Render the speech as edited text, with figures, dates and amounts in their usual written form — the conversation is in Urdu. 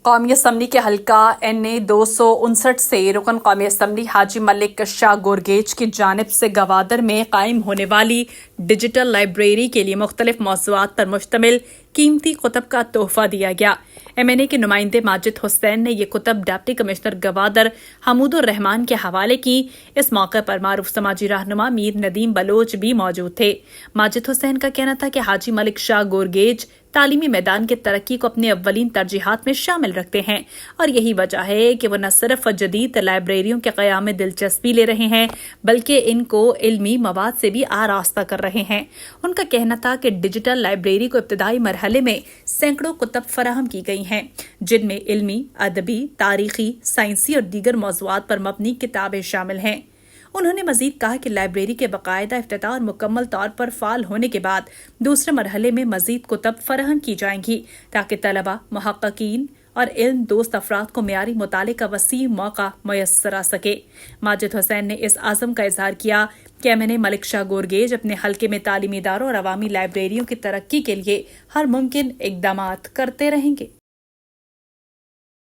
قومی اسمبلی کے حلقہ NA 259 سے رکن قومی اسمبلی حاجی ملک شاہ گورگیج کی جانب سے گوادر میں قائم ہونے والی ڈیجیٹل لائبریری کے لیے مختلف موضوعات پر مشتمل قیمتی کتب کا تحفہ دیا گیا۔ MNA کے نمائندے ماجد حسین نے یہ کتب ڈپٹی کمشنر گوادر حمود الرحمان کے حوالے کی۔ اس موقع پر معروف سماجی رہنما میر ندیم بلوچ بھی موجود تھے۔ ماجد حسین کا کہنا تھا کہ حاجی ملک شاہ گورگیج تعلیمی میدان کی ترقی کو اپنے اولین ترجیحات میں شامل رکھتے ہیں اور یہی وجہ ہے کہ وہ نہ صرف جدید لائبریریوں کے قیام میں دلچسپی لے رہے ہیں بلکہ ان کو علمی مواد سے بھی آراستہ کر رہے ہیں۔ ان کا کہنا تھا کہ ڈیجیٹل لائبریری کو ابتدائی مرحلے میں سینکڑوں کتب فراہم کی گئی ہیں جن میں علمی، ادبی، تاریخی، سائنسی اور دیگر موضوعات پر مبنی کتابیں شامل ہیں۔ انہوں نے مزید کہا کہ لائبریری کے باقاعدہ افتتاح اور مکمل طور پر فعال ہونے کے بعد دوسرے مرحلے میں مزید کتب فراہم کی جائیں گی تاکہ طلباء، محققین اور علم دوست افراد کو معیاری مطالعے کا وسیع موقع میسر آ سکے۔ ماجد حسین نے اس عزم کا اظہار کیا کہ MNA ملک شاہ گورگیج اپنے حلقے میں تعلیمی اداروں اور عوامی لائبریریوں کی ترقی کے لیے ہر ممکن اقدامات کرتے رہیں گے۔